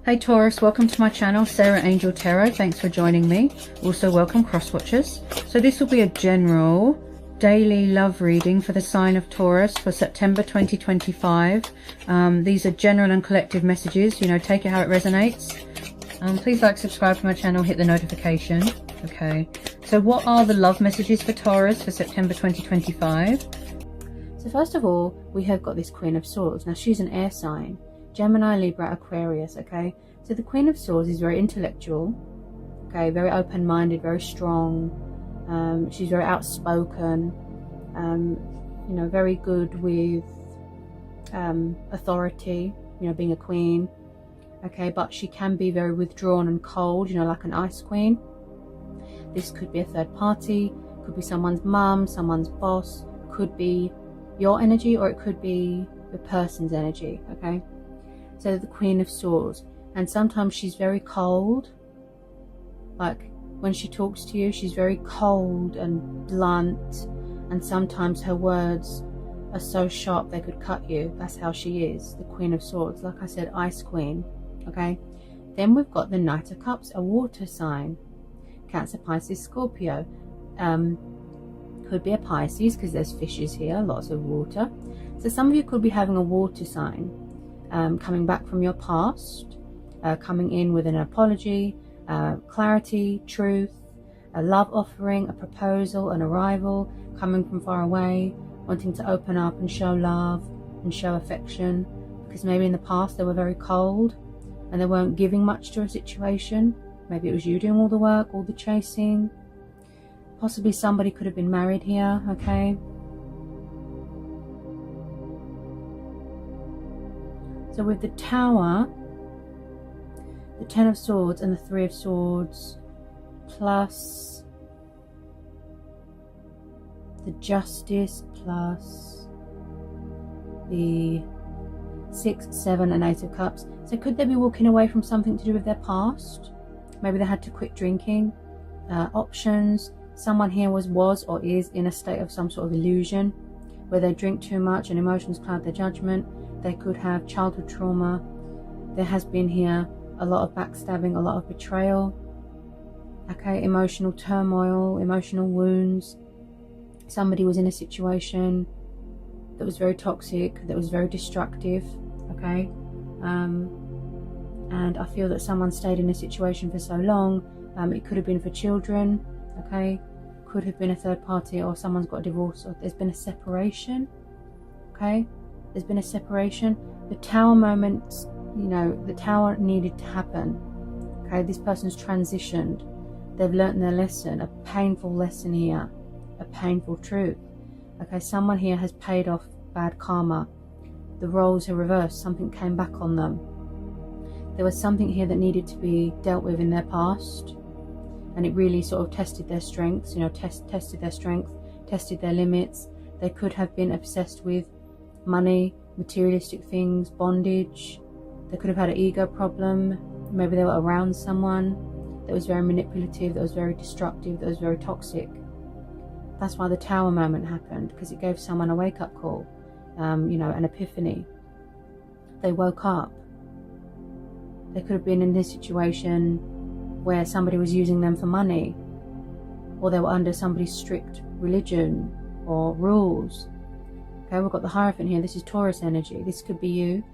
Hey Taurus, welcome to my channel, Sarah Angel Tarot. Thanks for joining me. Also welcome cross watchers. So this will be a general daily love reading for the sign of Taurus for September 2025. These are general and collective messages, you know, take it how it resonates. Please like, subscribe to my channel, hit the notification. Okay, so what are the love messages for Taurus for September 2025? So first of all, we have got this Queen of Swords. Now she's an air sign. Gemini, Libra, Aquarius, okay? So the Queen of Swords is very intellectual, okay? Very open-minded, very strong. She's very outspoken, you know, very good with authority, you know, being a queen, okay? But she can be very withdrawn and cold, you know, like an ice queen. This could be a third party, could be someone's mum, someone's boss, could be your energy, or it could be the person's energy, okay? So the Queen of Swords, and sometimes she's very cold, like when she talks to you she's very cold and blunt, and sometimes her words are so sharp they could cut you. That's how she is, the Queen of Swords. Like I said, Ice Queen, okay? Then we've got the Knight of Cups, a water sign. Cancer, Pisces, Scorpio. Could be a Pisces because there's fishes here, lots of water. So some of you could be having a water sign, coming back from your past, coming in with an apology, clarity, truth, a love offering, a proposal, an arrival, coming from far away, wanting to open up and show love and show affection, because maybe in the past they were very cold and they weren't giving much to a situation. Maybe it was you doing all the work, all the chasing. Possibly somebody could have been married here, okay? So with the Tower, the Ten of Swords and the Three of Swords, plus the Justice, plus the 6, 7 and 8 of Cups. So could they be walking away from something to do with their past? Maybe they had to quit drinking. Options. Someone here was or is in a state of some sort of illusion where they drink too much and emotions cloud their judgment. They could have childhood trauma. There has been here a lot of backstabbing, a lot of betrayal, okay? Emotional turmoil, emotional wounds. Somebody was in a situation that was very toxic, that was very destructive, okay? And I feel that someone stayed in a situation for so long. It could have been for children, okay? Could have been a third party, or someone's got a divorce, or there's been a separation, okay? There's been a separation. The Tower moment, you know, the Tower needed to happen, okay? This person's transitioned. They've learnt their lesson, a painful lesson here, a painful truth, okay? Someone here has paid off bad karma. The roles are reversed. Something came back on them. There was something here that needed to be dealt with in their past, and it really sort of tested their strengths, you know, tested their strength, tested their limits. They could have been obsessed with money, materialistic things, bondage. They could have had an ego problem. Maybe they were around someone that was very manipulative, that was very destructive, that was very toxic. That's why the Tower moment happened, because it gave someone a wake-up call, you know, an epiphany. They woke up. They could have been in this situation where somebody was using them for money, or they were under somebody's strict religion or rules. Okay, we've got the Hierophant here. This is Taurus energy. This could be you,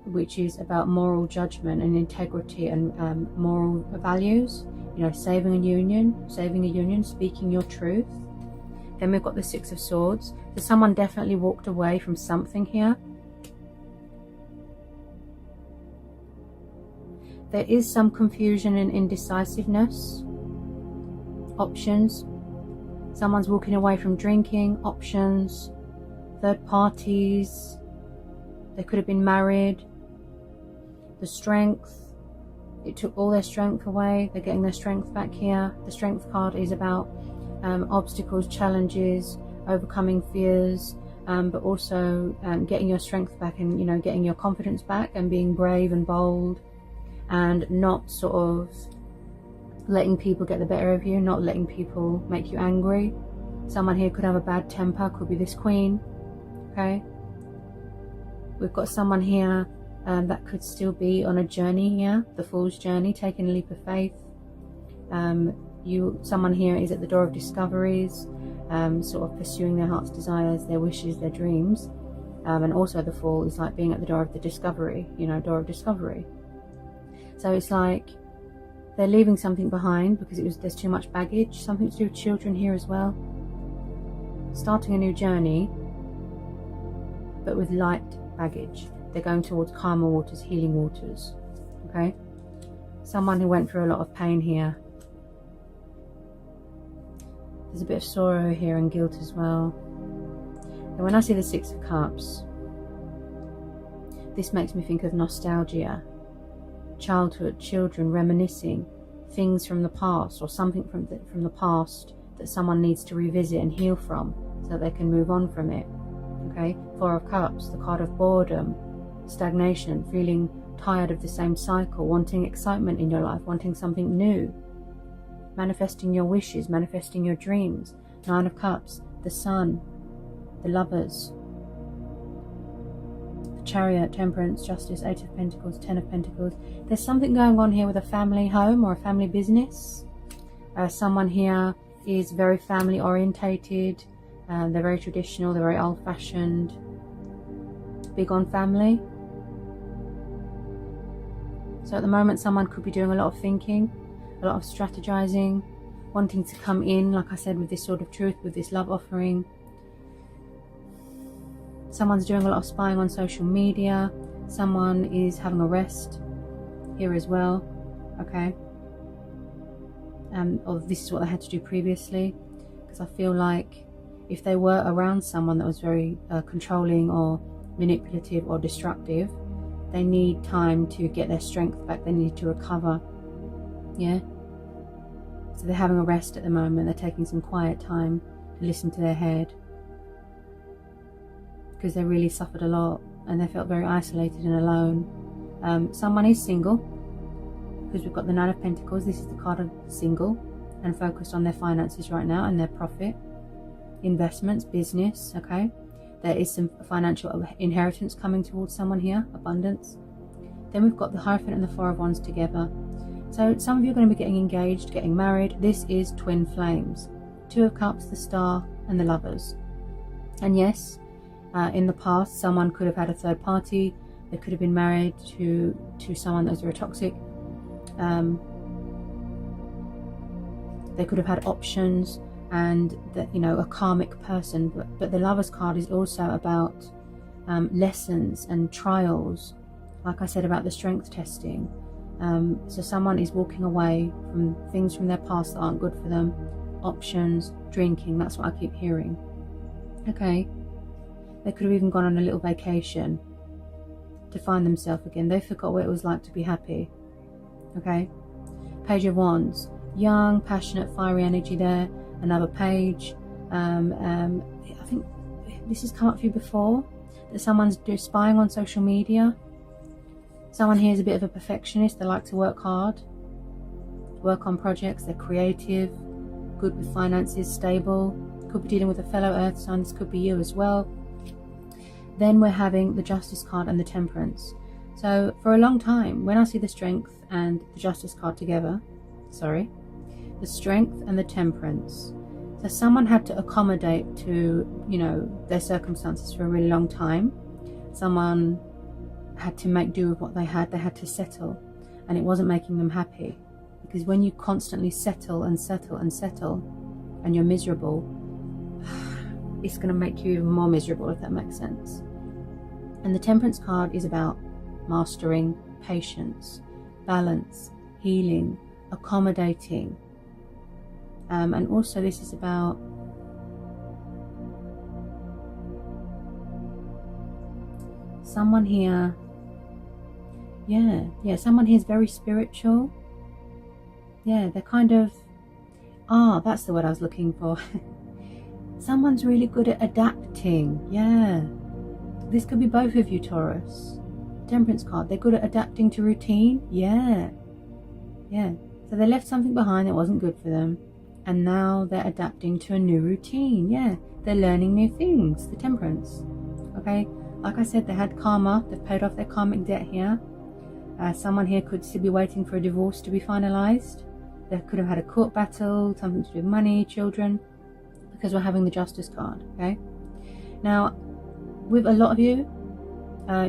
which is about moral judgment and integrity and moral values. You know, saving a union, speaking your truth. Then we've got the Six of Swords. So someone definitely walked away from something here. There is some confusion and indecisiveness. Options. Someone's walking away from drinking. Options. Third parties. They could have been married. The Strength. It took all their strength away. They're getting their strength back here. The Strength card is about obstacles, challenges, overcoming fears, but also getting your strength back, and, you know, getting your confidence back and being brave and bold, and not sort of letting people get the better of you, not letting people make you angry. Someone here could have a bad temper, could be this Queen, okay? We've got someone here That could still be on a journey here, the Fool's journey, taking a leap of faith. Someone here is at the door of discoveries, sort of pursuing their heart's desires, their wishes, their dreams. And also the Fool is like being at the door of the discovery, door of discovery. So it's like they're leaving something behind because there's too much baggage, something to do with children here as well. Starting a new journey, but with light baggage. They're going towards calmer waters, healing waters. Okay? Someone who went through a lot of pain here. There's a bit of sorrow here and guilt as well. And when I see the Six of Cups, this makes me think of nostalgia, childhood, children reminiscing, things from the past, or something from the past that someone needs to revisit and heal from so that they can move on from it. Okay? Four of Cups, the card of boredom, stagnation, feeling tired of the same cycle, wanting excitement in your life, wanting something new, manifesting your wishes, manifesting your dreams. Nine of Cups, the Sun, the Lovers, the Chariot, Temperance, Justice, Eight of Pentacles, Ten of Pentacles. There's something going on here with a family home or a family business. Someone here is very family orientated. They're very traditional, they're very old-fashioned, big on family. So at the moment someone could be doing a lot of thinking, a lot of strategizing, wanting to come in, like I said, with this sort of truth, with this love offering. Someone's doing a lot of spying on social media. Someone is having a rest here as well. Okay. Or this is what they had to do previously. Because I feel like if they were around someone that was very controlling or manipulative or destructive, they need time to get their strength back. They need to recover. Yeah. So they're having a rest at the moment. They're taking some quiet time to listen to their head. Because they really suffered a lot and they felt very isolated and alone. Someone is single, because we've got the Nine of Pentacles. This is the card of single and focused on their finances right now and their profit, investments, business. Okay, there is some financial inheritance coming towards someone here, abundance. Then we've got the Hierophant and the Four of Wands together. So some of you are going to be getting engaged, getting married. This is twin flames. Two of Cups, the Star, and the Lovers. And yes, in the past, someone could have had a third party. They could have been married to someone that was very toxic. They could have had options and a karmic person. But the Lovers card is also about lessons and trials. Like I said about the strength testing. So someone is walking away from things from their past that aren't good for them. Options, drinking, that's what I keep hearing. Okay. They could have even gone on a little vacation to find themselves again. They forgot what it was like to be happy. Okay. Page of Wands. Young, passionate, fiery energy there. Another page. I think this has come up for you before. That someone's spying on social media. Someone here is a bit of a perfectionist. They like to work hard. Work on projects. They're creative. Good with finances. Stable. Could be dealing with a fellow earth sign. This could be you as well. Then we're having the Justice card and the Temperance. So for a long time, when I see the Strength and the Justice card together, the Strength and the Temperance. So someone had to accommodate to, their circumstances for a really long time. Someone had to make do with what they had. They had to settle, and it wasn't making them happy. Because when you constantly settle and settle and settle, and you're miserable, it's going to make you even more miserable, if that makes sense. And the Temperance card is about mastering, patience, balance, healing, accommodating. And also this is about someone here. Someone here is very spiritual. Yeah, they're kind of, that's the word I was looking for. Someone's really good at adapting. Yeah. This could be both of you, Taurus. Temperance card. They're good at adapting to routine. Yeah. So they left something behind that wasn't good for them. And now they're adapting to a new routine. Yeah. They're learning new things. The Temperance. Okay. like I said, they had karma. They've paid off their karmic debt here. Someone here could still be waiting for a divorce to be finalized. They could have had a court battle, something to do with money, children, because we're having the Justice card. Okay, now with a lot of you,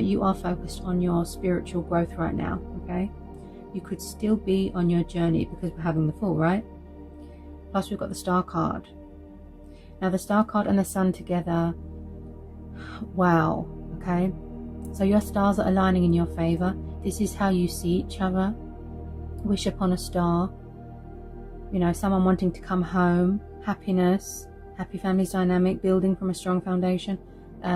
you are focused on your spiritual growth right now. Okay, you could still be on your journey because we're having the Fool, right? Plus we've got the Star card. Now the Star card and the Sun together, wow. Okay, so your stars are aligning in your favor. This is how you see each other. Wish upon a star. You know, someone wanting to come home, happiness, happy families dynamic, building from a strong foundation.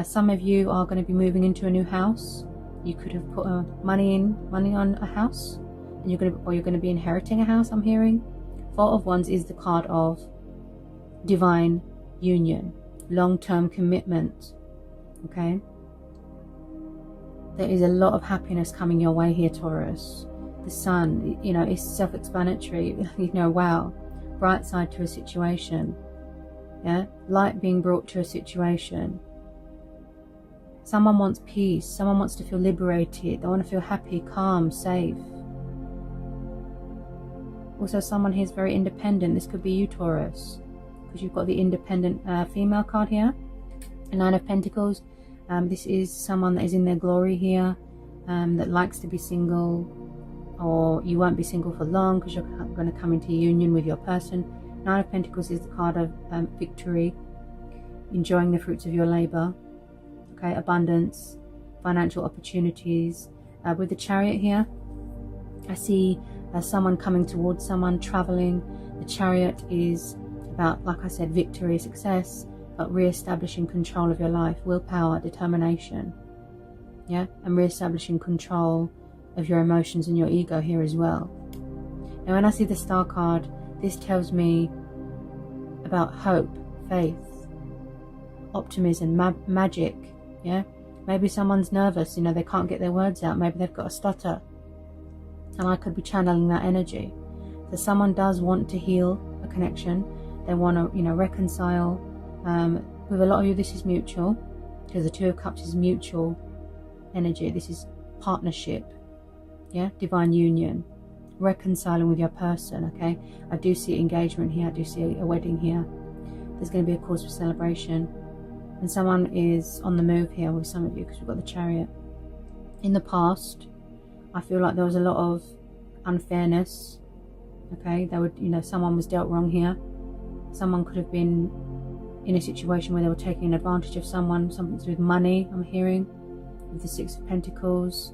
Some of you are going to be moving into a new house. You could have put money on a house, and you're going to be inheriting a house. I'm hearing. Four of Wands is the card of divine union, long-term commitment. Okay, there is a lot of happiness coming your way here, Taurus. The Sun, you know, is self-explanatory. You know, wow, bright side to a situation. Yeah, light being brought to a situation. Someone wants peace. Someone wants to feel liberated. They want to feel happy, calm, safe. Also, someone here is very independent. This could be you, Taurus, because you've got the independent female card here. A Nine of Pentacles. This is someone that is in their glory here, that likes to be single, or you won't be single for long because you're going to come into union with your person. Nine of Pentacles is the card of victory, enjoying the fruits of your labor. Okay, abundance, financial opportunities. With the Chariot here, I see someone coming towards someone, traveling. The Chariot is about, like I said, victory, success, but re-establishing control of your life, willpower, determination. Yeah, and re-establishing control of your emotions and your ego here as well. Now when I see the Star card, this tells me about hope, faith, optimism, magic. Yeah, maybe someone's nervous, you know, they can't get their words out, maybe they've got a stutter, and I could be channeling that energy. So someone does want to heal a connection. They want to, you know, reconcile. With a lot of you, this is mutual, because the Two of Cups is mutual energy. This is partnership. Yeah, divine union, reconciling with your person. Okay, I do see engagement here. I do see a wedding here. There's going to be a cause for celebration, and someone is on the move here with some of you, because we've got the Chariot. In the past, I feel like there was a lot of unfairness. Okay, there would, you know, someone was dealt wrong here. Someone could have been in a situation where they were taking advantage of someone, something to do with money, I'm hearing, with the Six of Pentacles.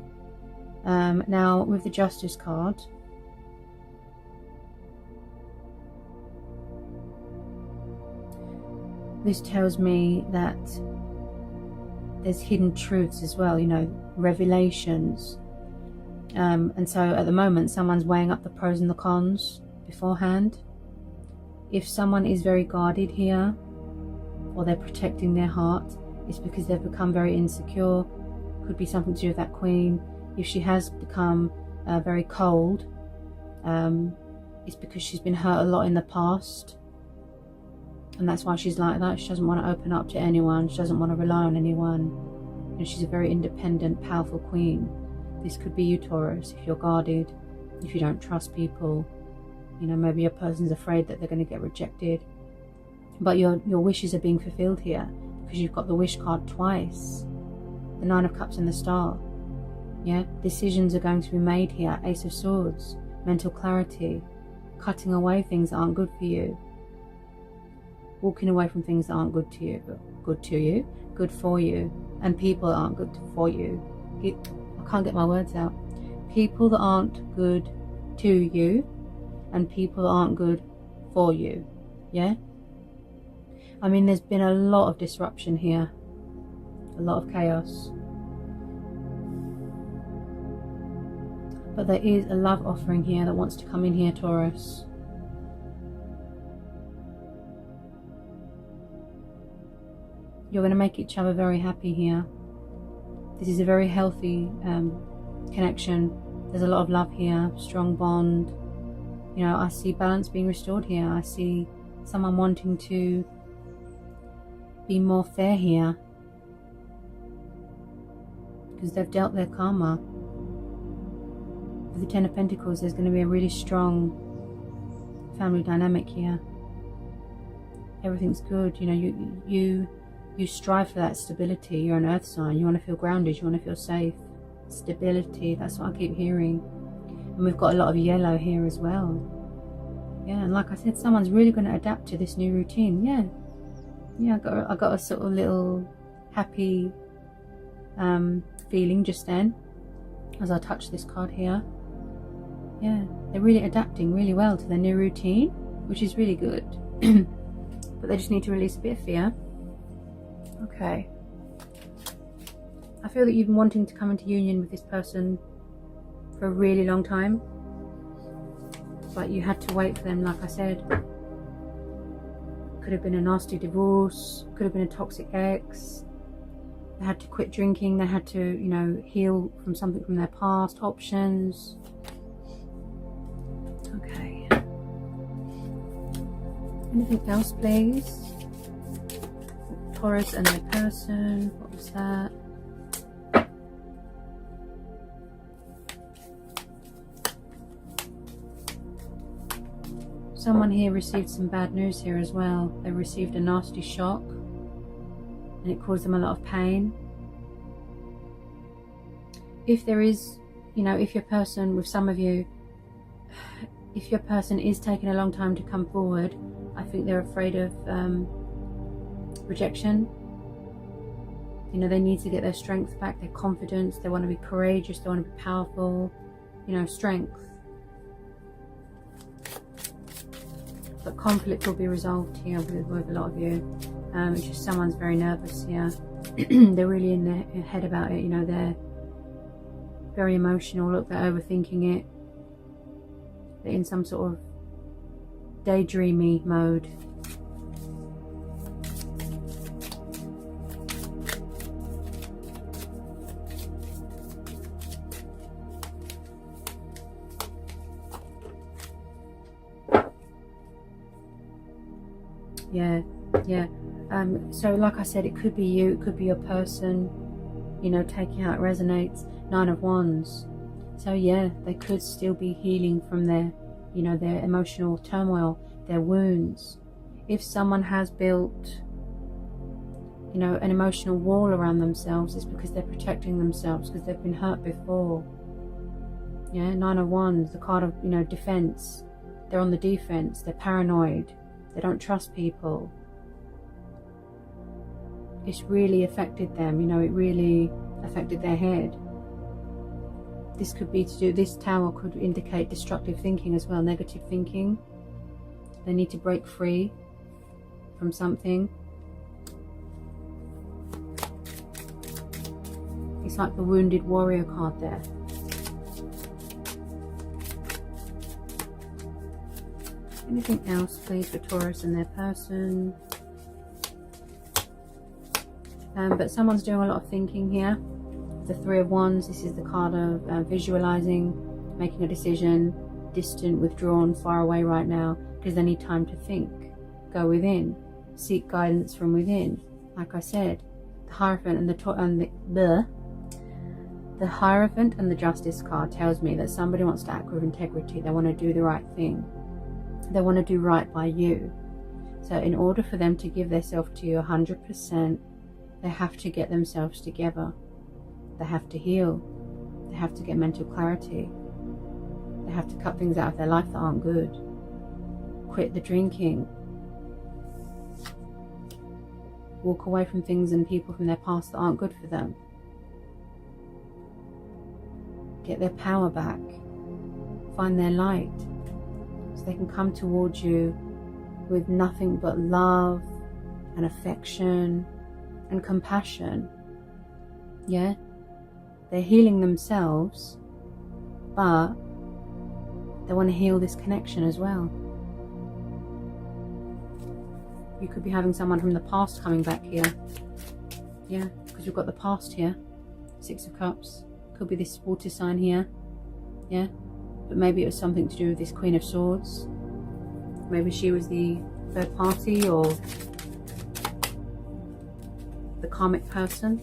Now, with the Justice card, this tells me that there's hidden truths as well, you know, revelations. And so at the moment, someone's weighing up the pros and the cons beforehand. If someone is very guarded here, or they're protecting their heart, it's because they've become very insecure. Could be something to do with that Queen. If she has become very cold, it's because she's been hurt a lot in the past, and that's why she's like that. She doesn't want to open up to anyone. She doesn't want to rely on anyone. And she's a very independent, powerful Queen. This could be you, Taurus, if you're guarded, if you don't trust people. You know, maybe your person's afraid that they're going to get rejected. But your wishes are being fulfilled here, because you've got the Wish card twice. The Nine of Cups and the Star. Yeah, decisions are going to be made here. Ace of Swords, mental clarity, cutting away things that aren't good for you, walking away from things that aren't good to you, good for you, and people that aren't good for you. I can't get my words out. People that aren't good to you, and people that aren't good for you. Yeah, I mean, there's been a lot of disruption here, a lot of chaos. But there is a love offering here that wants to come in here, Taurus. You're going to make each other very happy here. This is a very healthy connection. There's a lot of love here, strong bond. You know, I see balance being restored here. I see someone wanting to be more fair here. because they've dealt their karma. With the Ten of Pentacles, there's going to be a really strong family dynamic here. Everything's good. You know, you strive for that stability. You're an earth sign. You want to feel grounded. You want to feel safe. Stability. That's what I keep hearing. And we've got a lot of yellow here as well. Yeah, and like I said, someone's really going to adapt to this new routine. Yeah, I got a sort of little happy feeling just then as I touched this card here. Yeah, they're really adapting really well to their new routine, which is really good. But they just need to release a bit of fear. Okay. I feel that you've been wanting to come into union with this person for a really long time, but you had to wait for them, like I said. Could have been a nasty divorce, could have been a toxic ex. They had to quit drinking, they had to, you know, heal from something from their past. Options. Okay. Anything else, please? Taurus and their person. What was that? Someone here received some bad news here as well. They received a nasty shock and it caused them a lot of pain. If there is, you know, if your person, with some of you, if your person is taking a long time to come forward, I think they're afraid of rejection. You know, they need to get their strength back, their confidence. They want to be courageous, they want to be powerful, you know, strength. But conflict will be resolved here with a lot of you. It's just someone's very nervous here. They're really in their head about it, you know, they're very emotional. Look, they're overthinking it. They're in some sort of daydreamy mode. Yeah. So like I said, it could be you, it could be your person, you know, taking how it resonates. Nine of Wands. So yeah, they could still be healing from their, you know, their emotional turmoil, their wounds. If someone has built, you know, an emotional wall around themselves, it's because they're protecting themselves, because they've been hurt before. Yeah, Nine of Wands, the card of, you know, defense. They're on the defense, they're paranoid, they don't trust people. It's really affected them, you know, it really affected their head. This could be to do, this tower could indicate destructive thinking as well, negative thinking. They need to break free from something. It's like the wounded warrior card there. Anything else, please, for Taurus and their person? But someone's doing a lot of thinking here. The Three of Wands, this is the card of visualizing, making a decision, distant, withdrawn, far away right now, because they need time to think, go within, seek guidance from within. Like I said, the Hierophant and the Hierophant and the Justice card tells me that somebody wants to act with integrity. They want to do the right thing. They want to do right by you. So in order for them to give themselves to you 100%, they have to get themselves together. They have to heal. They have to get mental clarity. They have to cut things out of their life that aren't good. Quit the drinking. Walk away from things and people from their past that aren't good for them. Get their power back. Find their light. So they can come towards you with nothing but love and affection and compassion. Yeah? They're healing themselves, but they want to heal this connection as well. You could be having someone from the past coming back here. Yeah, because you've got the past here. Six of Cups. Could be this water sign here. Yeah, but maybe it was something to do with this Queen of Swords. Maybe she was the third party or the karmic person.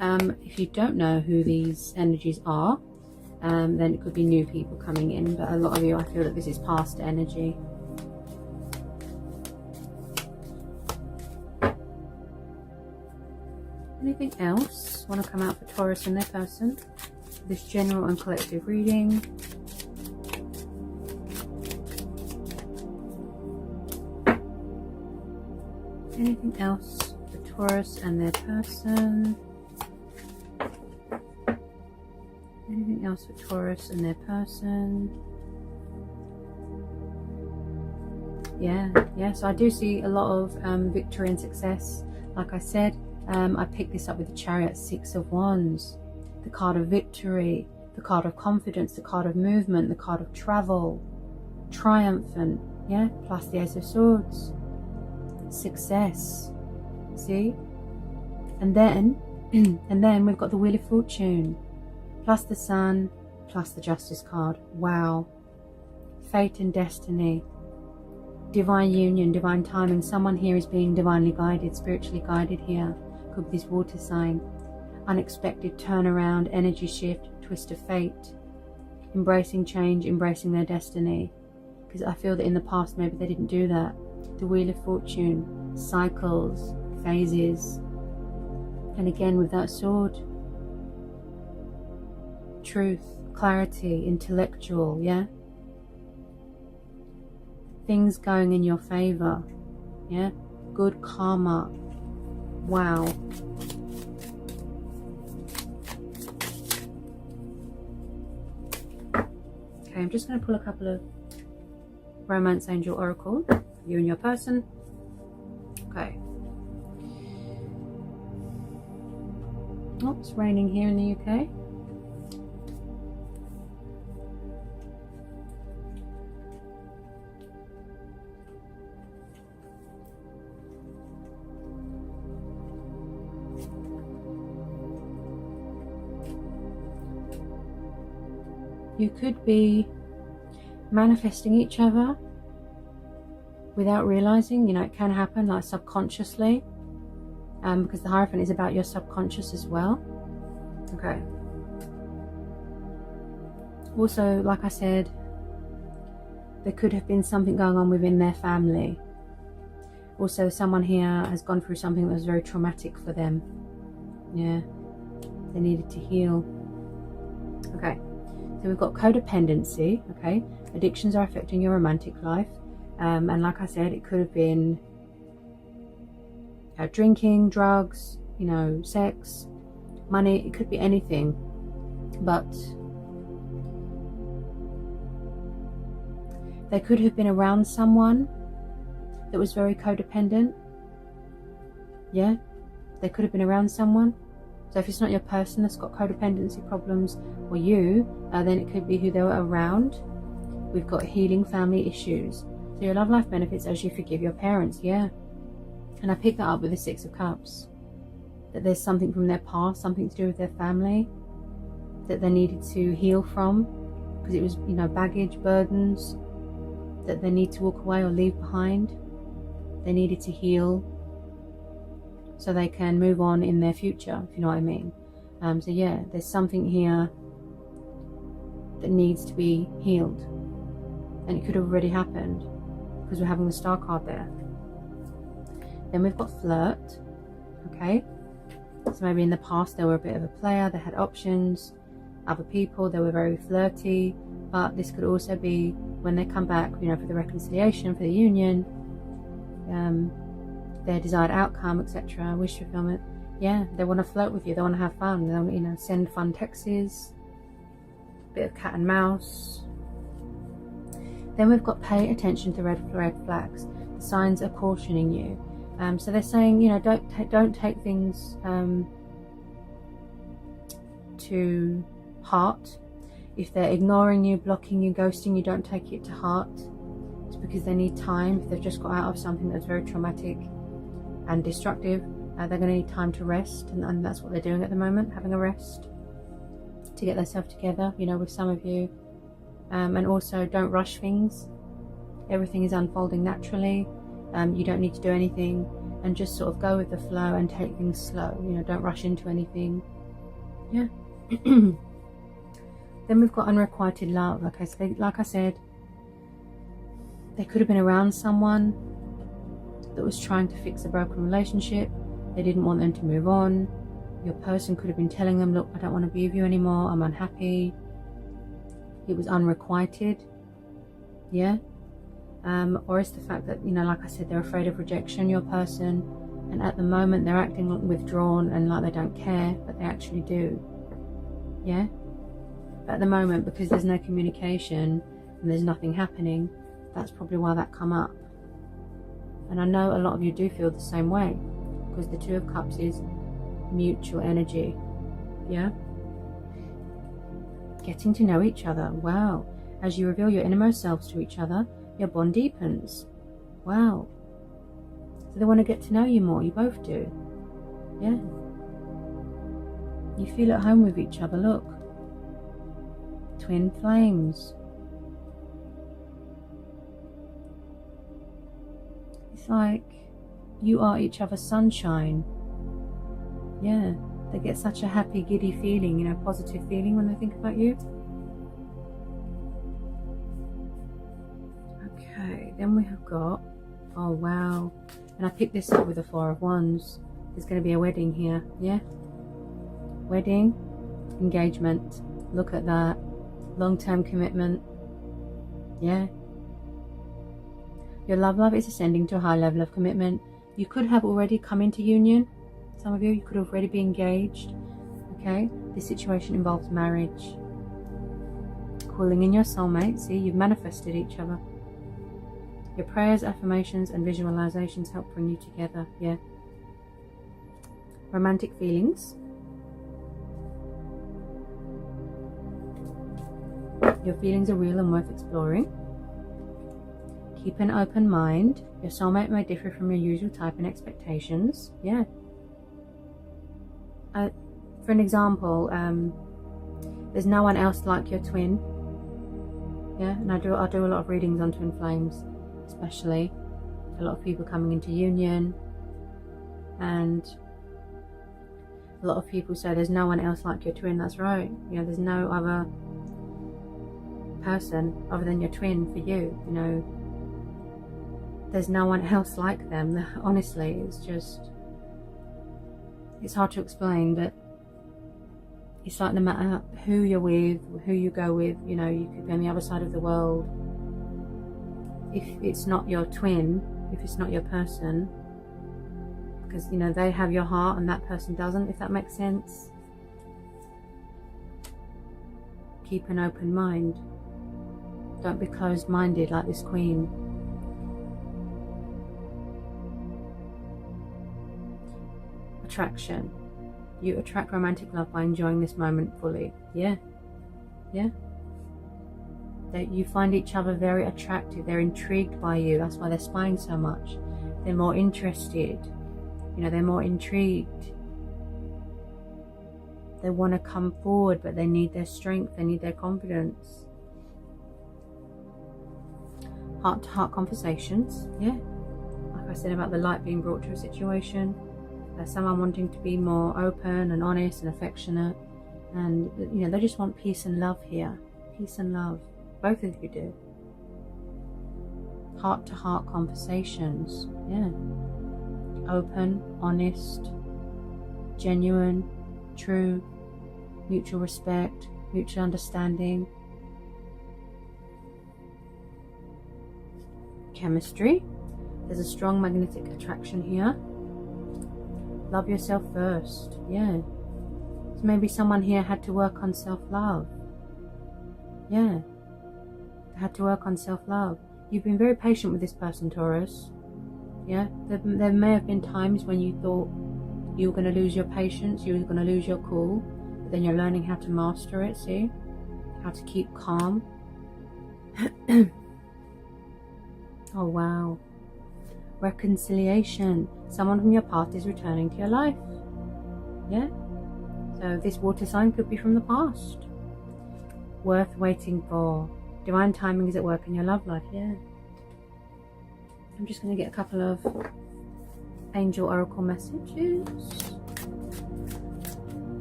If you don't know who these energies are, then it could be new people coming in, but a lot of you, I feel that this is past energy. Anything else want to come out for Taurus and their person? This general and collective reading. Anything else for Taurus and their person? Anything else for Taurus and their person? Yeah, so I do see a lot of victory and success. Like I said, I picked this up with the Chariot, 6 of Wands, the card of victory, the card of confidence, the card of movement, the card of travel, triumphant, yeah, plus the Ace of Swords, success, see? And then we've got the Wheel of Fortune, plus the Sun, plus the Justice card. Wow. Fate and destiny, divine union, divine timing. Someone here is being divinely guided, spiritually guided here. Could be this water sign. Unexpected turnaround, energy shift, twist of fate. Embracing change, embracing their destiny. Because I feel that in the past maybe they didn't do that. The Wheel of Fortune, cycles, phases. And again with that sword, truth, clarity, intellectual, yeah? Things going in your favor, yeah? Good karma. Wow. Okay, I'm just going to pull a couple of Romance Angel Oracle, you and your person. Okay. Oh, it's raining here in the UK. You could be manifesting each other without realizing, you know, it can happen like subconsciously, because the Hierophant is about your subconscious as well. Okay. Also, like I said, there could have been something going on within their family. Also, someone here has gone through something that was very traumatic for them. Yeah, they needed to heal. Okay. So we've got codependency, okay? Addictions are affecting your romantic life. And like I said, it could have been drinking, drugs, you know, sex, money. It could be anything. But they could have been around someone that was very codependent. Yeah? They could have been around someone. So if it's not your person that's got codependency problems, or you, then it could be who they were around. We've got healing family issues. So your love life benefits as you forgive your parents, yeah. And I picked that up with the 6 of Cups. That there's something from their past, something to do with their family, that they needed to heal from. Because it was, you know, baggage, burdens, that they need to walk away or leave behind. They needed to heal, so they can move on in their future, if you know what I mean. So yeah, there's something here that needs to be healed. And it could have already happened, because we're having the Star card there. Then we've got flirt, okay? So maybe in the past they were a bit of a player, they had options, other people, they were very flirty. But this could also be when they come back, you know, for the reconciliation, for the union, their desired outcome, etc., wish fulfillment. Yeah, they want to flirt with you, they want to have fun, they want to, you know, send fun texts, bit of cat and mouse. Then we've got pay attention to red flags. The signs are cautioning you. So they're saying, you know, don't take things to heart. If they're ignoring you, blocking you, ghosting you, don't take it to heart. It's because they need time. If they've just got out of something that's very traumatic and destructive, they're going to need time to rest, and that's what they're doing at the moment, having a rest to get themselves together, you know, with some of you. And also, don't rush things. Everything is unfolding naturally. You don't need to do anything. and just sort of go with the flow and take things slow. You know, don't rush into anything. Yeah. Then we've got unrequited love. Okay, so they, like I said, they could have been around someone that was trying to fix a broken relationship. They didn't want them to move on. Your person could have been telling them, look, I don't want to be with you anymore, I'm unhappy. It was unrequited. Yeah. Or it's the fact that, you know, like I said, they're afraid of rejection, your person, and at the moment they're acting withdrawn and like they don't care, but they actually do. Yeah. But at the moment, because there's no communication and there's nothing happening, that's probably why that come up. And I know a lot of you do feel the same way, because the Two of Cups is mutual energy. Yeah. Getting to know each other. Wow. As you reveal your innermost selves to each other, your bond deepens. Wow. So they want to get to know you more. You both do. Yeah. You feel at home with each other. Look. Twin flames. It's like you are each other's sunshine. Yeah. They get such a happy, giddy feeling, you know, positive feeling when they think about you. Okay, then we have got, oh wow, and I picked this up with the Four of Wands. There's going to be a wedding here. Yeah. Wedding, engagement. Look at that. Long-term commitment. Yeah. Your love is ascending to a high level of commitment. You could have already come into union. Some of you could already be engaged. Okay. This situation involves marriage. Calling in your soulmate. See, you've manifested each other. Your prayers, affirmations, and visualizations help bring you together. Yeah. Romantic feelings. Your feelings are real and worth exploring. Keep an open mind. Your soulmate may differ from your usual type and expectations. Yeah. For an example, there's no one else like your twin. Yeah, and I do a lot of readings on twin flames, especially a lot of people coming into union, and a lot of people say there's no one else like your twin. That's right. You know, there's no other person other than your twin for you. You know, there's no one else like them. Honestly, it's hard to explain, but it's like no matter who you're with, who you go with, you know, you could be on the other side of the world. If it's not your twin, if it's not your person, because, you know, they have your heart and that person doesn't, if that makes sense. Keep an open mind. Don't be closed-minded like this queen. Attraction. You attract romantic love by enjoying this moment fully. Yeah. Yeah. That you find each other very attractive. They're intrigued by you. That's why they're spying so much. They're more interested. You know, they're more intrigued. They want to come forward, but they need their strength. They need their confidence. Heart-to-heart conversations. Yeah. Like I said about the light being brought to a situation. Someone wanting to be more open and honest and affectionate, and, you know, they just want peace and love here. Peace and love. Both of you do. Heart-to-heart conversations. Yeah. Open, honest, genuine, true, mutual respect, mutual understanding. Chemistry. There's a strong magnetic attraction here. Love yourself first. Yeah. So maybe someone here had to work on self-love. Yeah. They had to work on self-love. You've been very patient with this person, Taurus. Yeah. There may have been times when you thought you were going to lose your patience, you were going to lose your cool, but then you're learning how to master it, see? How to keep calm. Oh, wow. Reconciliation. Someone from your past is returning to your life. Yeah. So this water sign could be from the past. Worth waiting for. Divine timing is at work in your love life. Yeah. I'm just going to get a couple of Angel Oracle messages.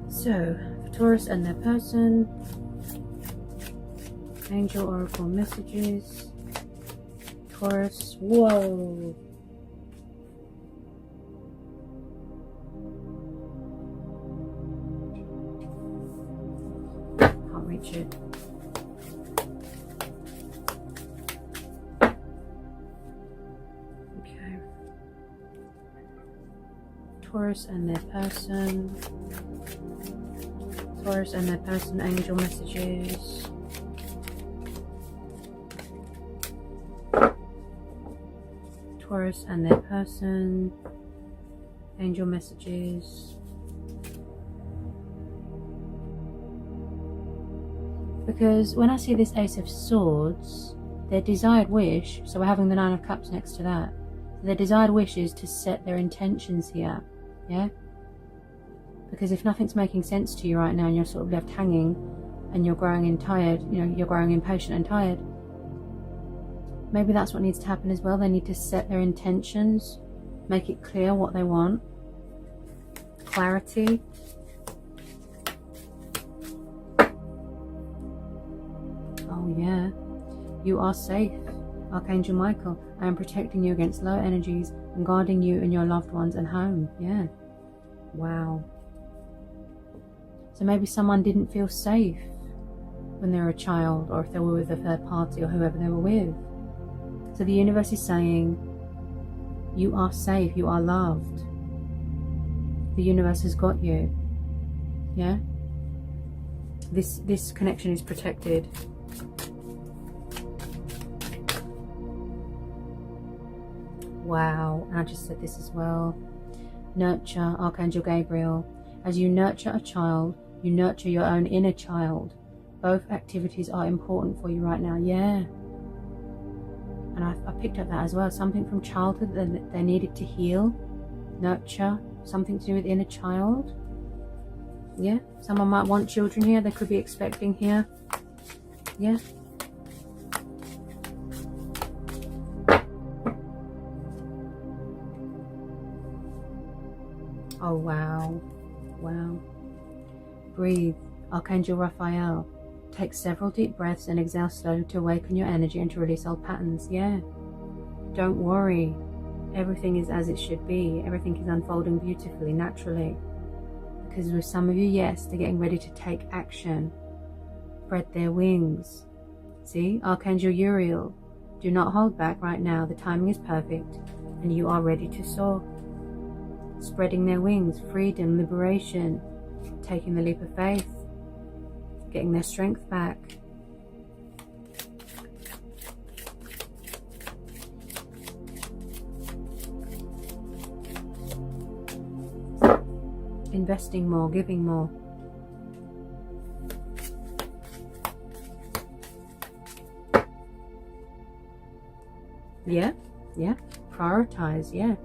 So, for Taurus and their person, Angel Oracle messages. Taurus, whoa. Can't reach it. Okay. Taurus and their person. Taurus and their person, angel messages. Taurus and their person, angel messages. Because when I see this Ace of Swords, their desired wish, so we're having the Nine of Cups next to that, their desired wish is to set their intentions here, yeah? Because if nothing's making sense to you right now and you're sort of left hanging and you're growing tired, you know, you're growing impatient and tired, maybe that's what needs to happen as well. They need to set their intentions, make it clear what they want. Clarity. Oh yeah. You are safe. Archangel Michael, I am protecting you against low energies and guarding you and your loved ones and home. Yeah. Wow. So maybe someone didn't feel safe when they were a child, or if they were with a third party or whoever they were with. So the universe is saying, you are safe, you are loved. The universe has got you. Yeah? This connection is protected. Wow. And I just said this as well. Nurture, Archangel Gabriel. As you nurture a child, you nurture your own inner child. Both activities are important for you right now. Yeah. And I picked up that as well. Something from childhood that they needed to heal, nurture, something to do with inner child. Yeah. Someone might want children here. They could be expecting here. Yeah. Oh, wow. Wow. Breathe. Archangel Raphael. Take several deep breaths and exhale slowly to awaken your energy and to release old patterns. Yeah. Don't worry. Everything is as it should be. Everything is unfolding beautifully, naturally. Because with some of you, yes, they're getting ready to take action. Spread their wings. See? Archangel Uriel. Do not hold back right now. The timing is perfect and you are ready to soar. Spreading their wings, freedom, liberation, taking the leap of faith, getting their strength back. Investing more, giving more. Yeah, yeah. Prioritize, yeah.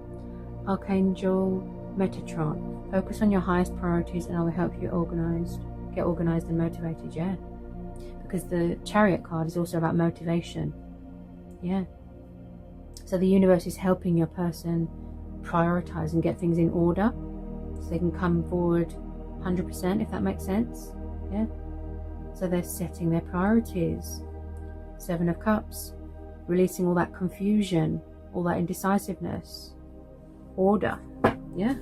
Archangel Metatron. Focus on your highest priorities and I will help you get organized and motivated, yeah. Because the Chariot card is also about motivation. Yeah. So the universe is helping your person prioritize and get things in order so they can come forward 100%, if that makes sense. Yeah. So they're setting their priorities. Seven of Cups. Releasing all that confusion, all that indecisiveness. Order. Yeah.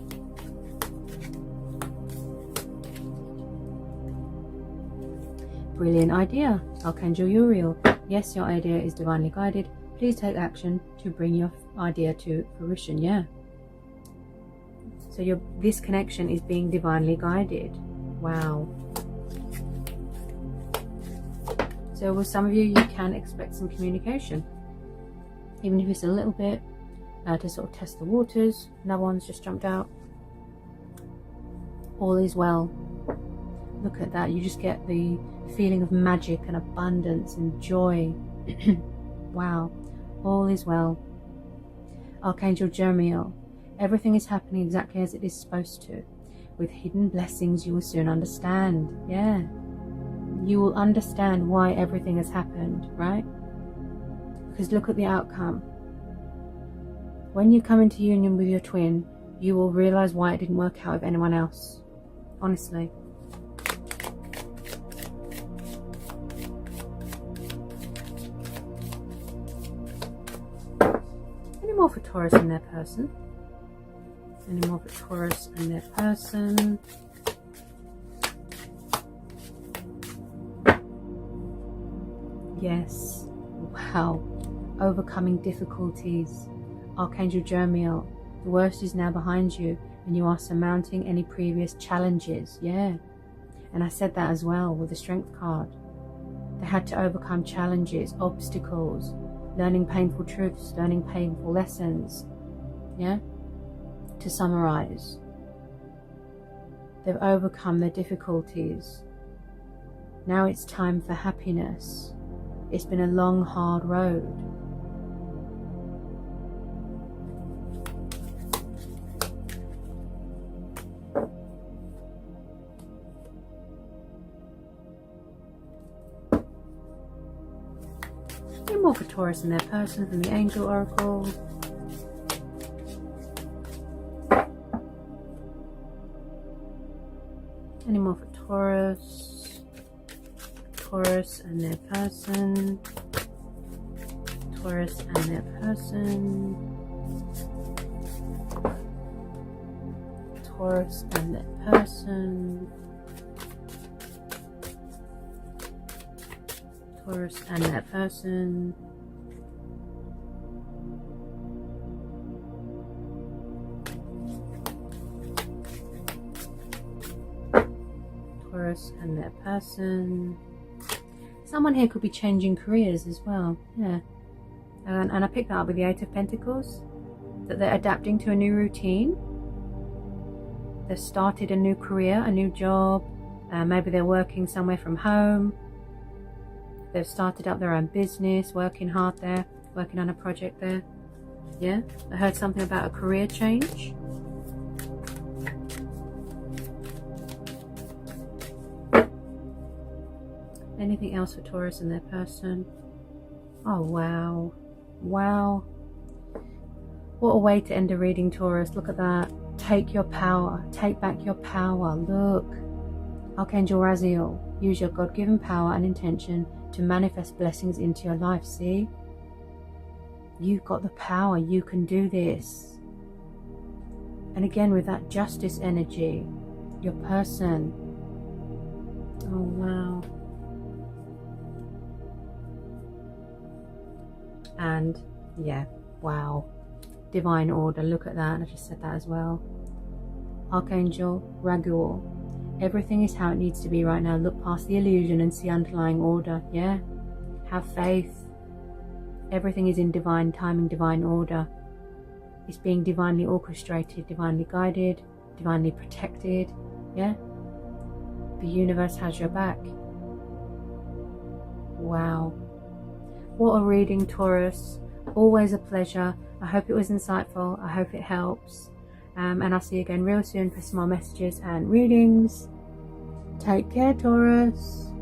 Brilliant idea. Archangel Uriel. Yes, your idea is divinely guided. Please take action to bring your idea to fruition. Yeah. So this connection is being divinely guided. Wow. So with some of you, you can expect some communication. Even if it's a little bit, to sort of test the waters. Another one's just jumped out. All is well. Look at that. You just get the feeling of magic and abundance and joy. Wow. All is well. Archangel Jeremiel. Everything is happening exactly as it is supposed to. With hidden blessings you will soon understand. Yeah. You will understand why everything has happened, right? Because look at the outcome. When you come into union with your twin, you will realize why it didn't work out with anyone else. Honestly. Any more for Taurus and their person? Any more for Taurus and their person? Yes. Wow. Overcoming difficulties. Archangel Jeremiel. The worst is now behind you, and you are surmounting any previous challenges. Yeah. And I said that as well with the Strength card. They had to overcome challenges, obstacles, learning painful truths, learning painful lessons. Yeah. To summarize, they've overcome their difficulties. Now it's time for happiness. It's been a long, hard road. Any more for Taurus and their person from the Angel Oracle? Any more for Taurus? Taurus and their person. Taurus and their person. Taurus and their person. Taurus and their person. Taurus and their person. Someone here could be changing careers as well. Yeah. And I picked that up with the Eight of Pentacles. That they're adapting to a new routine. They've started a new career, a new job. Maybe they're working somewhere from home. They've started up their own business, working hard there, working on a project there. Yeah. I heard something about a career change. Anything else for Taurus and their person? Oh, wow. Wow. What a way to end a reading, Taurus. Look at that. Take your power. Take back your power. Look. Archangel Raziel. Use your God-given power and intention to manifest blessings into your life. See? You've got the power. You can do this. And again, with that justice energy, your person. Oh, wow. And yeah, wow. Divine order. Look at that. I just said that as well. Archangel Raguel. Everything is how it needs to be right now. Look past the illusion and see underlying order. Yeah. Have faith. Everything is in divine timing, divine order. It's being divinely orchestrated, divinely guided, divinely protected. Yeah. The universe has your back. Wow. What a reading, Taurus. Always a pleasure. I hope it was insightful. I hope it helps. And I'll see you again real soon for some more messages and readings. Take care, Taurus.